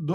2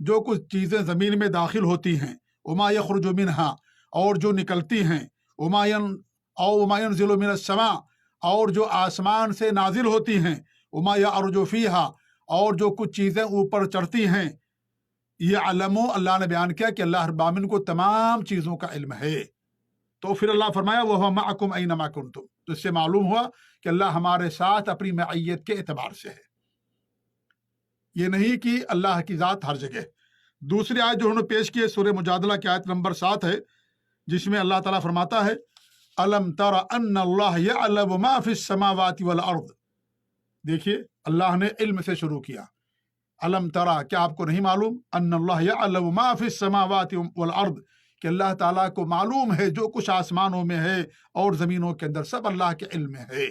جو کچھ چیزیں زمین میں داخل ہوتی ہیں، وما یخرج منہا، اور جو نکلتی ہیں، وما ینزل من السماء، اور جو آسمان سے نازل ہوتی ہیں، وما یعرج فیہا، اور جو کچھ چیزیں اوپر چڑھتی ہیں، یہ علم اللہ نے بیان کیا کہ اللہ رب العالمین کو تمام چیزوں کا علم ہے۔ تو پھر اللہ فرمایا وَهُوَ مَعَكُمْ أَيْنَمَا كُنْتُمْ، تو اس سے معلوم ہوا کہ اللہ ہمارے ساتھ اپنی معیت کے اعتبار سے ہے، یہ نہیں کہ اللہ کی ذات ہر جگہ۔ دوسری آیت جو انہوں نے پیش کی ہے سورہ مجادلہ کی آیت نمبر 7 ہے، جس میں اللہ تعالیٰ فرماتا ہے أَلَمْ تَرَ أَنَّ اللَّهَ يَعْلَمُ مَا فِي السَّمَاوَاتِ وَالْأَرْضِ، دیکھیے اللہ نے علم سے شروع کیا۔ علم ترا، کیا آپ کو نہیں معلوم؟ ان اللہ یعلم ما فی السماوات والارض، کہ اللہ تعالیٰ کو معلوم ہے جو کچھ آسمانوں میں ہے اور زمینوں کے اندر، سب اللہ کے علم میں ہے۔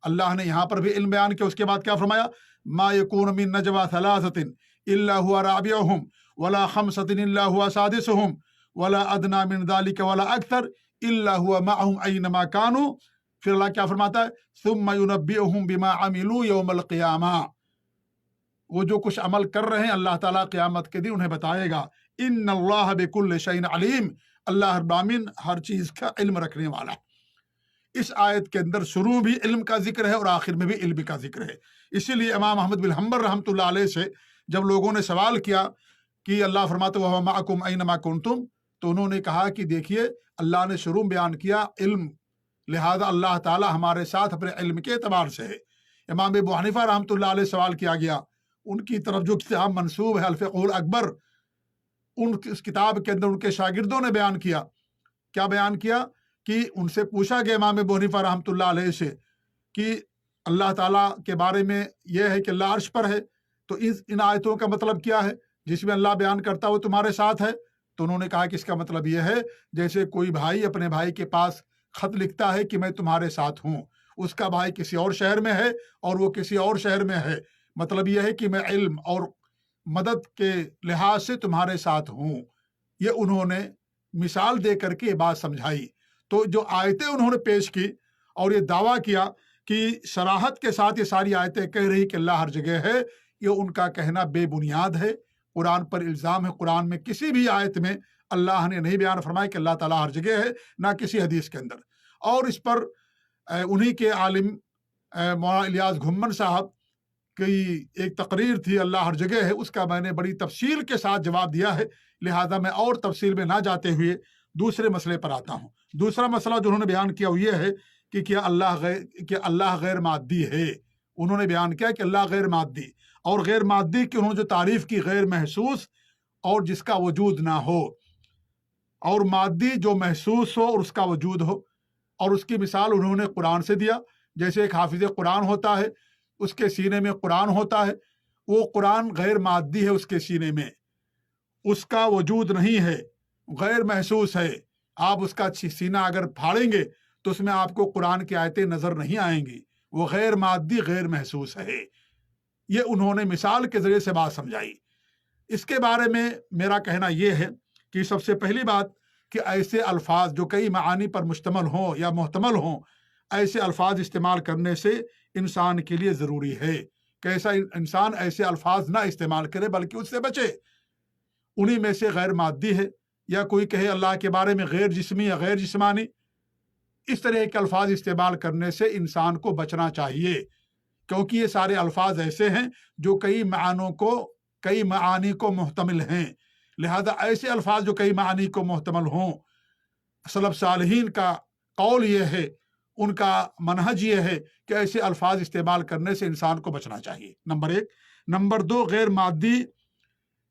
اللہ نے یہاں پر بھی علم بیان کیا، اس کے بعد کیا فرمایا؟ ما یکون من نجوا ثلاثۃ الا هو رابعهم ولا خمسۃ الا هو سادسهم ولا ادنى من ذلك ولا اکثر الا هو معهم اینما كانوا، پھر اللہ کیا فرماتا ہے؟ ثم ينبئهم بما عملوا يوم القیامہ، وہ جو کچھ عمل کر رہے ہیں اللہ تعالیٰ قیامت کے دن انہیں بتائے گا۔ ان اللہ بکل شیء علیم، اللہ رب العالمین ہر چیز کا علم رکھنے والا ہے۔ اس آیت کے اندر شروع بھی علم کا ذکر ہے اور آخر میں بھی علم کا ذکر ہے۔ اسی لیے امام احمد بن حنبل رحمۃ اللہ علیہ سے جب لوگوں نے سوال کیا کہ اللہ فرماتے وَهُوَ مَعَكُمْ أَيْنَمَا كُنْتُمْ، تو انہوں نے کہا کہ دیکھیے اللہ نے شروع بیان کیا علم، لہذا اللہ تعالیٰ ہمارے ساتھ اپنے علم کے اعتبار سے ہے۔ امام ابو حنیفہ رحمۃ اللہ علیہ سوال کیا گیا، ان کی طرف جو کتاب منسوب ہے الفقہ الاکبر، اس کتاب کے اندر ان کے شاگردوں نے بیان کیا، کیا بیان کیا کہ ان سے پوچھا گیا امام ابو حنیفہ رحمۃ اللہ علیہ سے کہ اللہ تعالیٰ کے بارے میں یہ ہے کہ اللہ عرش پر ہے، تو ان آیتوں کا مطلب کیا ہے جس میں اللہ بیان کرتا وہ تمہارے ساتھ ہے؟ تو انہوں نے کہا کہ اس کا مطلب یہ ہے جیسے کوئی بھائی اپنے بھائی کے پاس خط لکھتا ہے کہ میں تمہارے ساتھ ہوں، اس کا بھائی کسی اور شہر میں ہے اور وہ کسی اور شہر میں ہے، مطلب یہ ہے کہ میں علم اور مدد کے لحاظ سے تمہارے ساتھ ہوں۔ یہ انہوں نے مثال دے کر کے یہ بات سمجھائی۔ تو جو آیتیں انہوں نے پیش کی اور یہ دعویٰ کیا کہ صراحت کے ساتھ یہ ساری آیتیں کہہ رہی کہ اللہ ہر جگہ ہے، یہ ان کا کہنا بے بنیاد ہے، قرآن پر الزام ہے۔ قرآن میں کسی بھی آیت میں اللہ نے نہیں بیان فرمایا کہ اللہ تعالیٰ ہر جگہ ہے، نہ کسی حدیث کے اندر۔ اور اس پر انہی کے عالم مولانا الیاس گھمن صاحب کی ایک تقریر تھی اللہ ہر جگہ ہے، اس کا میں نے بڑی تفصیل کے ساتھ جواب دیا ہے، لہذا میں اور تفصیل میں نہ جاتے ہوئے دوسرے مسئلے پر آتا ہوں۔ دوسرا مسئلہ جو انہوں نے بیان کیا وہ یہ ہے کہ کیا اللہ غیر مادی ہے۔ انہوں نے بیان کیا کہ اللہ غیر مادی، اور غیر مادی کی انہوں نے جو تعریف کی غیر محسوس اور جس کا وجود نہ ہو، اور مادی جو محسوس ہو اور اس کا وجود ہو، اور اس کی مثال انہوں نے قرآن سے دیا، جیسے ایک حافظ قرآن ہوتا ہے، اس کے سینے میں قرآن ہوتا ہے، وہ قرآن غیر مادی ہے، اس کے سینے میں اس کا وجود نہیں ہے، غیر محسوس ہے۔ آپ اس کا سینہ اگر پھاڑیں گے تو اس میں آپ کو قرآن کی آیتیں نظر نہیں آئیں گی، وہ غیر مادی غیر محسوس ہے۔ یہ انہوں نے مثال کے ذریعے سے بات سمجھائی۔ اس کے بارے میں میرا کہنا یہ ہے کہ سب سے پہلی بات کہ ایسے الفاظ جو کئی معانی پر مشتمل ہوں یا محتمل ہوں، ایسے الفاظ استعمال کرنے سے انسان کے لیے ضروری ہے کہ ایسا انسان ایسے الفاظ نہ استعمال کرے بلکہ اس سے بچے۔ انہی میں سے غیر مادی ہے، یا کوئی کہے اللہ کے بارے میں غیر جسمی یا غیر جسمانی، اس طرح کے الفاظ استعمال کرنے سے انسان کو بچنا چاہیے، کیونکہ یہ سارے الفاظ ایسے ہیں جو کئی معانی کو محتمل ہیں۔ لہذا ایسے الفاظ جو کئی معانی کو محتمل ہوں، سلف صالحین کا قول یہ ہے، ان کا منہج یہ ہے کہ ایسے الفاظ استعمال کرنے سے انسان کو بچنا چاہیے، نمبر 1۔ نمبر 2، غیر مادی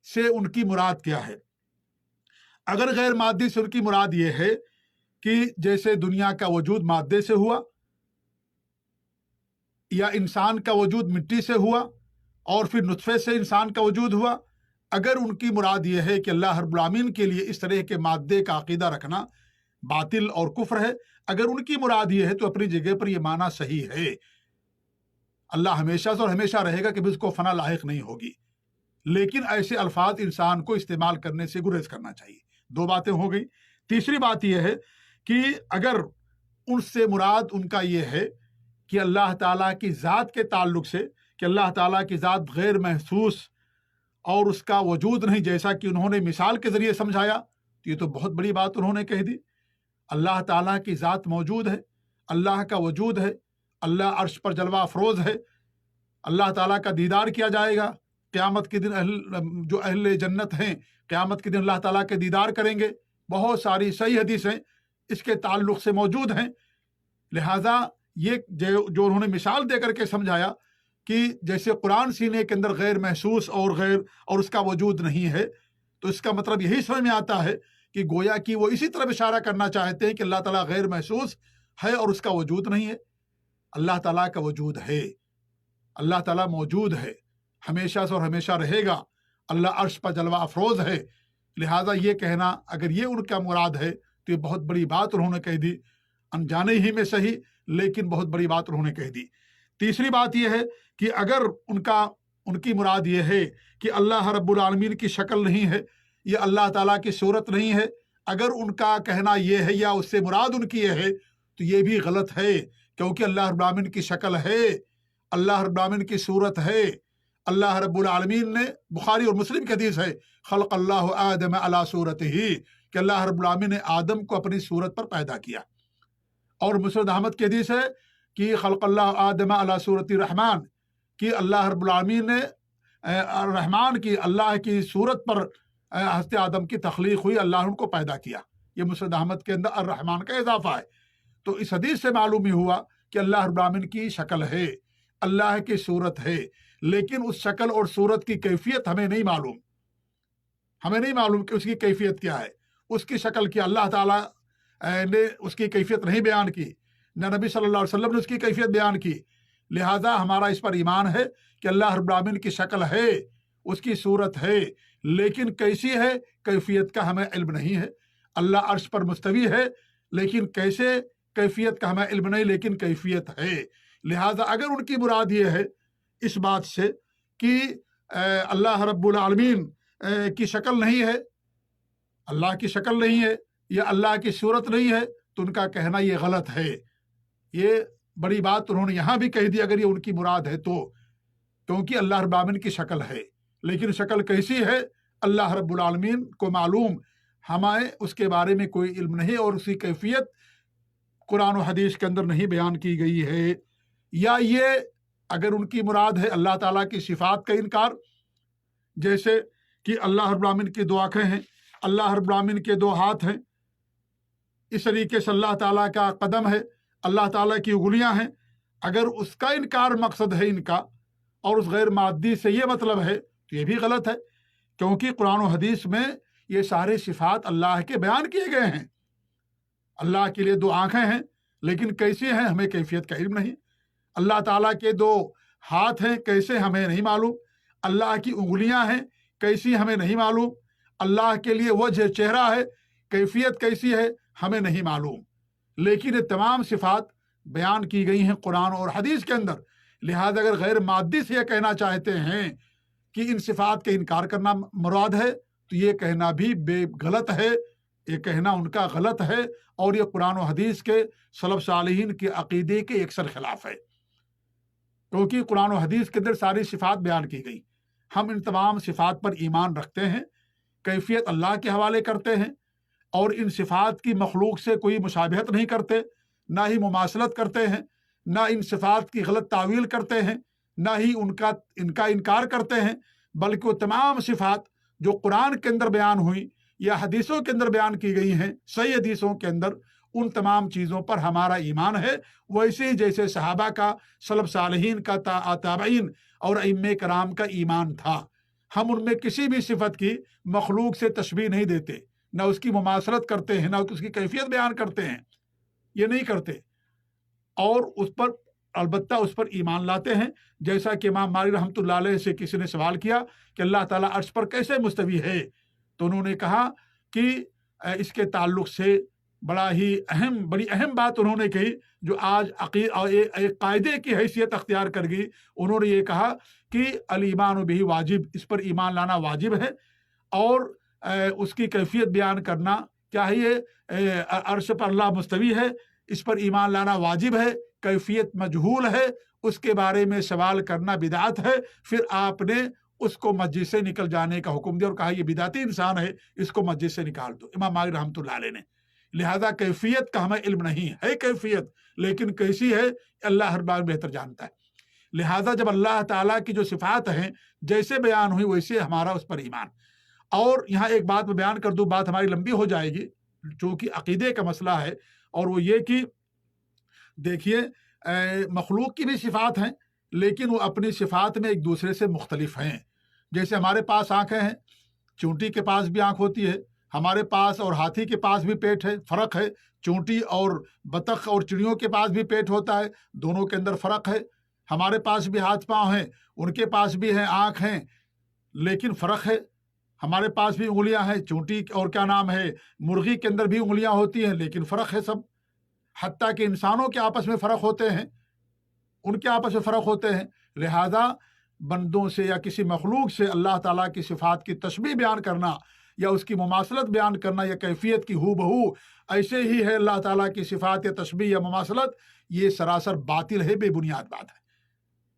سے ان کی مراد کیا ہے؟ اگر غیر مادی سے ان کی مراد یہ ہے کہ جیسے دنیا کا وجود مادے سے ہوا، یا انسان کا وجود مٹی سے ہوا، اور پھر نطفے سے انسان کا وجود ہوا، اگر ان کی مراد یہ ہے کہ اللہ رب العالمین کے لیے اس طرح کے مادے کا عقیدہ رکھنا باطل اور کفر ہے، اگر ان کی مراد یہ ہے تو اپنی جگہ پر یہ معنی صحیح ہے۔ اللہ ہمیشہ سے اور ہمیشہ رہے گا کہ اس کو فنا لاحق نہیں ہوگی، لیکن ایسے الفاظ انسان کو استعمال کرنے سے گریز کرنا چاہیے۔ 2 باتیں ہو گئی۔ تیسری بات یہ ہے کہ اگر ان سے مراد ان کا یہ ہے کہ اللہ تعالیٰ کی ذات کے تعلق سے، کہ اللہ تعالیٰ کی ذات غیر محسوس اور اس کا وجود نہیں، جیسا کہ انہوں نے مثال کے ذریعے سمجھایا، تو یہ تو بہت بڑی بات انہوں نے کہہ دی۔ اللہ تعالیٰ کی ذات موجود ہے، اللہ کا وجود ہے، اللہ عرش پر جلوہ افروز ہے، اللہ تعالیٰ کا دیدار کیا جائے گا قیامت کے دن۔ جو اہل جنت ہیں قیامت کے دن اللہ تعالیٰ کے دیدار کریں گے۔ بہت ساری صحیح حدیثیں اس کے تعلق سے موجود ہیں۔ لہٰذا یہ جو انہوں نے مثال دے کر کے سمجھایا کہ جیسے قرآن سینے کے اندر غیر محسوس اور اس کا وجود نہیں ہے، تو اس کا مطلب یہی سمجھ میں آتا ہے کہ گویا کہ وہ اسی طرح اشارہ کرنا چاہتے ہیں کہ اللہ تعالیٰ غیر محسوس ہے اور اس کا وجود نہیں ہے۔ اللہ تعالیٰ کا وجود ہے، اللہ تعالیٰ موجود ہے، ہمیشہ سے اور ہمیشہ رہے گا، اللہ عرش پر جلوہ افروز ہے۔ لہٰذا یہ کہنا اگر یہ ان کا مراد ہے تو یہ بہت بڑی بات انہوں نے کہہ دی، انجانے ہی میں صحیح لیکن بہت بڑی بات انہوں نے کہہ دی۔ تیسری بات یہ ہے کہ اگر ان کی مراد یہ ہے کہ اللہ رب العالمین کی شکل نہیں ہے یا اللہ تعالیٰ کی صورت نہیں ہے، اگر ان کا کہنا یہ ہے یا اس سے مراد ان کی یہ ہے تو یہ بھی غلط ہے، کیونکہ اللہ رب العالمین کی شکل ہے، اللہ رب العالمین کی صورت ہے۔ اللہ رب العالمین نے، بخاری اور مسلم کی حدیث ہے، خلق اللہ آدم علی صورتہ، کہ اللہ رب العالمین نے آدم کو اپنی صورت پر پیدا کیا۔ اور مسند احمد کی حدیث ہے کہ خلق اللہ آدم علی صورت الرحمن، کہ اللہ رب العالمین نے رحمان کی، اللہ کی صورت پر حضرت آدم کی تخلیق ہوئی، اللہ نے ان کو پیدا کیا۔ یہ مسند احمد کے اندر الرحمان کا اضافہ ہے۔ تو اس حدیث سے معلوم ہی ہوا کہ اللہ رب العالمین کی شکل ہے، اللہ کی صورت ہے، لیکن اس شکل اور صورت کی کیفیت ہمیں نہیں معلوم کہ اس کی کیفیت کیا ہے، اس کی شکل کیا۔ اللہ تعالیٰ نے اس کی کیفیت نہیں بیان کی، نہ نبی صلی اللہ علیہ وسلم نے اس کی کیفیت بیان کی۔ لہٰذا ہمارا اس پر ایمان ہے کہ اللہ رب العالمین کی شکل ہے، اس کی صورت ہے، لیکن کیسی ہے کیفیت کا ہمیں علم نہیں ہے۔ اللہ عرش پر مستوی ہے، لیکن کیسے کیفیت کا ہمیں علم نہیں، لیکن کیفیت ہے۔ لہٰذا اگر ان کی مراد یہ ہے اس بات سے کہ اللہ رب العالمین کی شکل نہیں ہے، اللہ کی شکل نہیں ہے یا اللہ کی صورت نہیں ہے، تو ان کا کہنا یہ غلط ہے۔ یہ بڑی بات انہوں نے یہاں بھی کہہ دی اگر یہ ان کی مراد ہے تو، کیونکہ اللہ رب العالمین کی شکل ہے، لیکن شکل کیسی ہے اللہ رب العالمین کو معلوم، ہمیں اس کے بارے میں کوئی علم نہیں، اور اس کی کیفیت قرآن و حدیث کے اندر نہیں بیان کی گئی ہے۔ یا یہ اگر ان کی مراد ہے اللہ تعالیٰ کی صفات کا انکار، جیسے کہ اللہ رب العالمین کی دو آنکھیں ہیں، اللہ رب العالمین کے دو ہاتھ ہیں، اس طریقے سے اللہ تعالیٰ کا قدم ہے، اللہ تعالیٰ کی انگلیاں ہیں، اگر اس کا انکار مقصد ہے ان کا اور اس غیر مادی سے یہ مطلب ہے تو یہ بھی غلط ہے، کیونکہ قرآن و حدیث میں یہ سارے صفات اللہ کے بیان کیے گئے ہیں۔ اللہ کے لیے دو آنکھیں ہیں، لیکن کیسی ہیں ہمیں کیفیت کا علم نہیں۔ اللہ تعالیٰ کے دو ہاتھ ہیں، کیسے ہمیں نہیں معلوم۔ اللہ کی انگلیاں ہیں، کیسی ہمیں نہیں معلوم۔ اللہ کے لیے وجہ چہرہ ہے، کیفیت کیسی ہے ہمیں نہیں معلوم۔ لیکن یہ تمام صفات بیان کی گئی ہیں قرآن اور حدیث کے اندر۔ لہذا اگر غیر مادی سے یہ کہنا چاہتے ہیں کہ ان صفات کا انکار کرنا مراد ہے تو یہ کہنا بھی غلط ہے، یہ کہنا ان کا غلط ہے، اور یہ قرآن و حدیث کے سلف صالحین کے عقیدے کے یکسر خلاف ہے، کیونکہ قرآن و حدیث کے اندر ساری صفات بیان کی گئی۔ ہم ان تمام صفات پر ایمان رکھتے ہیں، کیفیت اللہ کے حوالے کرتے ہیں، اور ان صفات کی مخلوق سے کوئی مشابہت نہیں کرتے، نہ ہی مماثلت کرتے ہیں، نہ ان صفات کی غلط تعویل کرتے ہیں، نہ ہی ان کا انکار کرتے ہیں، بلکہ وہ تمام صفات جو قرآن کے اندر بیان ہوئی یا حدیثوں کے اندر بیان کی گئی ہیں، صحیح حدیثوں کے اندر، ان تمام چیزوں پر ہمارا ایمان ہے، ویسے ہی جیسے صحابہ کا، سلف صالحین کا، تابعین اور ائمہ کرام کا ایمان تھا۔ ہم ان میں کسی بھی صفت کی مخلوق سے تشبیہ نہیں دیتے، نہ اس کی مماثلت کرتے ہیں، نہ اس کی کیفیت بیان کرتے ہیں، یہ نہیں کرتے، اور اس پر البتہ اس پر ایمان لاتے ہیں۔ جیسا کہ امام مالک رحمۃ اللہ علیہ سے کسی نے سوال کیا کہ اللہ تعالیٰ عرش پر کیسے مستوی ہے، تو انہوں نے کہا کہ اس کے تعلق سے بڑی اہم بات انہوں نے کہی جو آج ایک قاعدے کی حیثیت اختیار کر گئی۔ انہوں نے یہ کہا کہ الایمان بہ واجب، اس پر ایمان لانا واجب ہے، اور اس کی کیفیت بیان کرنا، کیا ہے یہ عرش پر اللہ مستوی ہے، اس پر ایمان لانا واجب ہے، کیفیت مجہول ہے، اس کے بارے میں سوال کرنا بدعت ہے۔ پھر آپ نے اس کو مسجد سے نکل جانے کا حکم دیا اور کہا یہ بدعتی انسان ہے، اس کو مسجد سے نکال دو، امام مالک رحمۃ اللہ علیہ نے۔ لہذا کیفیت کا ہمیں علم نہیں ہے کیفیت، لیکن کیسی ہے اللہ ہر بار بہتر جانتا ہے۔ لہذا جب اللہ تعالیٰ کی جو صفات ہیں جیسے بیان ہوئی ویسے ہمارا اس پر ایمان۔ اور یہاں ایک بات میں بیان کر دوں، بات ہماری لمبی ہو جائے گی چونکہ عقیدے کا مسئلہ ہے، اور وہ یہ کہ دیکھیے مخلوق کی بھی صفات ہیں لیکن وہ اپنی صفات میں ایک دوسرے سے مختلف ہیں۔ جیسے ہمارے پاس آنکھیں ہیں، چونٹی کے پاس بھی آنکھ ہوتی ہے، ہمارے پاس اور ہاتھی کے پاس بھی پیٹ ہے، فرق ہے۔ چونٹی اور بطخ اور چڑیوں کے پاس بھی پیٹ ہوتا ہے، دونوں کے اندر فرق ہے۔ ہمارے پاس بھی ہاتھ پاؤں ہیں، ان کے پاس بھی ہیں آنکھ ہیں، لیکن فرق ہے۔ ہمارے پاس بھی انگلیاں ہیں، چونٹی اور کیا نام ہے مرغی کے اندر بھی انگلیاں ہوتی ہیں، لیکن فرق ہے سب۔ حتیٰ کہ انسانوں کے آپس میں فرق ہوتے ہیں، ان کے آپس میں فرق ہوتے ہیں۔ لہذا بندوں سے یا کسی مخلوق سے اللہ تعالیٰ کی صفات کی تشبیہ بیان کرنا یا اس کی مماثلت بیان کرنا یا کیفیت کی ہو بہو ایسے ہی ہے اللہ تعالیٰ کی صفات یا تشبیہ یا مماثلت، یہ سراسر باطل ہے، بے بنیاد بات ہے۔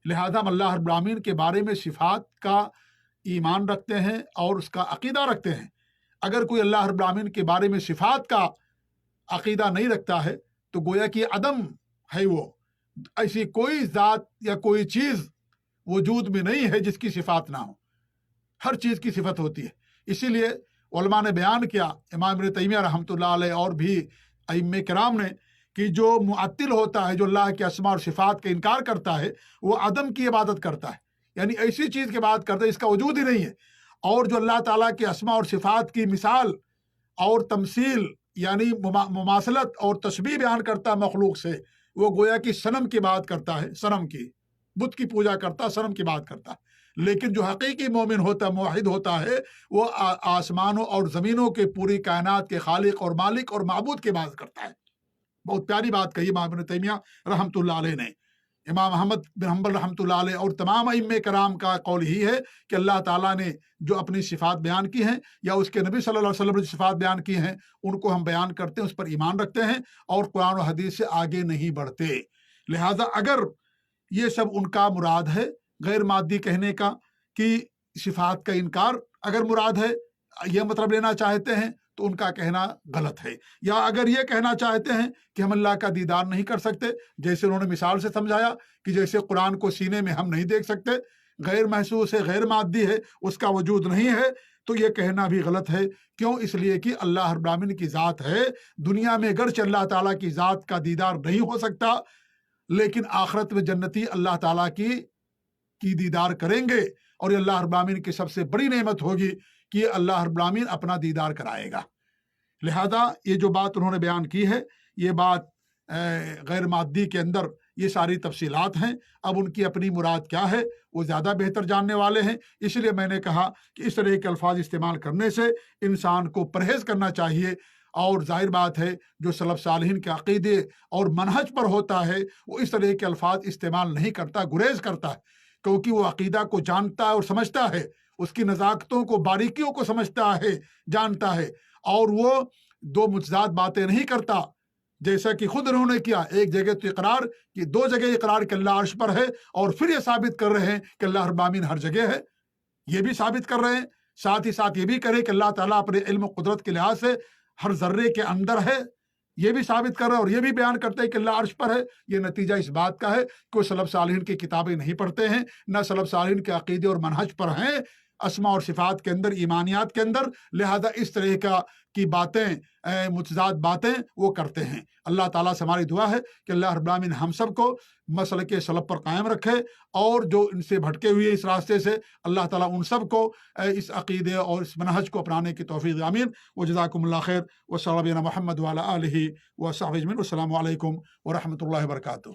لہذا ہم اللہ رب العالمین کے بارے میں صفات کا ایمان رکھتے ہیں اور اس کا عقیدہ رکھتے ہیں۔ اگر کوئی اللہ رب العالمین کے بارے میں صفات کا عقیدہ نہیں رکھتا ہے تو گویا کہ عدم ہے، وہ ایسی کوئی ذات یا کوئی چیز وجود میں نہیں ہے جس کی صفات نہ ہو، ہر چیز کی صفت ہوتی ہے۔ اسی لیے علماء نے بیان کیا، امام ابن تیمیہ رحمۃ اللہ علیہ اور بھی ائمہ کرام نے، کہ جو معطل ہوتا ہے، جو اللہ کے اسماء اور صفات کا انکار کرتا ہے، وہ عدم کی عبادت کرتا ہے، یعنی ایسی چیز کی بات کرتا ہے اس کا وجود ہی نہیں ہے۔ اور جو اللہ تعالیٰ کے اسماء اور صفات کی مثال اور تمثیل یعنی مماثلت اور تشبیہ بیان کرتا ہے مخلوق سے، وہ گویا کہ صنم کی بات کرتا ہے، صنم کی، بت کی پوجا کرتا ہے، صنم کی بات کرتا ہے۔ لیکن جو حقیقی مومن ہوتا ہے، موحد ہوتا ہے، وہ آسمانوں اور زمینوں کے پوری کائنات کے خالق اور مالک اور معبود کی بات کرتا ہے۔ بہت پیاری بات کہی امام ابن تیمیہ رحمۃ اللہ علیہ نے۔ امام احمد بن حنبل رحمۃ اللہ علیہ اور تمام ائمہ کرام کا قول ہی ہے کہ اللہ تعالیٰ نے جو اپنی صفات بیان کی ہیں یا اس کے نبی صلی اللہ علیہ وسلم نے جو صفات بیان کی ہیں ان کو ہم بیان کرتے ہیں، اس پر ایمان رکھتے ہیں اور قرآن و حدیث سے آگے نہیں بڑھتے۔ لہٰذا اگر یہ سب ان کا مراد ہے غیر مادی کہنے کا کہ صفات کا انکار اگر مراد ہے، یہ مطلب لینا چاہتے ہیں تو ان کا کہنا غلط ہے۔ یا اگر یہ کہنا چاہتے ہیں کہ ہم اللہ کا دیدار نہیں کر سکتے، جیسے انہوں نے مثال سے سمجھایا کہ جیسے قرآن کو سینے میں ہم نہیں دیکھ سکتے، غیر محسوس ہے، غیر مادی ہے، اس کا وجود نہیں ہے، تو یہ کہنا بھی غلط ہے۔ کیوں؟ اس لیے کہ اللہ رب العالمین کی ذات ہے، دنیا میں گرچہ اللہ تعالیٰ کی ذات کا دیدار نہیں ہو سکتا، لیکن آخرت میں جنتی اللہ تعالیٰ کی دیدار کریں گے، اور یہ اللہ رب العالمین کی سب سے بڑی نعمت ہوگی کہ اللہ رب العالمین اپنا دیدار کرائے گا۔ لہذا یہ جو بات انہوں نے بیان کی ہے، یہ بات غیر مادی کے اندر یہ ساری تفصیلات ہیں۔ اب ان کی اپنی مراد کیا ہے وہ زیادہ بہتر جاننے والے ہیں، اس لیے میں نے کہا کہ اس طرح کے الفاظ استعمال کرنے سے انسان کو پرہیز کرنا چاہیے۔ اور ظاہر بات ہے جو سلف صالحین کے عقیدے اور منہج پر ہوتا ہے وہ اس طرح کے الفاظ استعمال نہیں کرتا، گریز کرتا ہے، کیونکہ وہ عقیدہ کو جانتا ہے اور سمجھتا ہے، اس کی نزاکتوں کو، باریکیوں کو سمجھتا ہے، جانتا ہے، اور وہ دو متضاد باتیں نہیں کرتا، جیسا کہ خود انہوں نے کیا۔ ایک جگہ تو اقرار کہ دو جگہ اقرار کہ اللہ عرش پر ہے، اور پھر یہ ثابت کر رہے ہیں کہ اللہ رب العالمین ہر جگہ ہے، یہ بھی ثابت کر رہے ہیں، ساتھ ہی ساتھ یہ بھی کرے کہ اللہ تعالیٰ اپنے علم و قدرت کے لحاظ سے ہر ذرے کے اندر ہے، یہ بھی ثابت کر رہے ہیں، اور یہ بھی بیان کرتے ہیں کہ اللہ عرش پر ہے۔ یہ نتیجہ اس بات کا ہے کہ وہ سلف صالحین کی کتابیں نہیں پڑھتے ہیں، نہ سلف صالحین کے عقیدے اور منہج پر ہیں اسماء اور صفات کے اندر، ایمانیات کے اندر۔ لہذا اس طرح کی باتیں، متضاد باتیں وہ کرتے ہیں۔ اللہ تعالیٰ سے ہماری دعا ہے کہ اللہ رب العالمین ہم سب کو مسلک سلف پر قائم رکھے، اور جو ان سے بھٹکے ہوئے اس راستے سے، اللہ تعالیٰ ان سب کو اس عقیدے اور اس منہج کو اپنانے کی توفیق آمین۔ وجزاکم اللہ خیر، وصلی اللہ علی محمد وعلی آلہ وصحبہ اجمعین۔ السلام علیکم ورحمۃ اللہ وبرکاتہ۔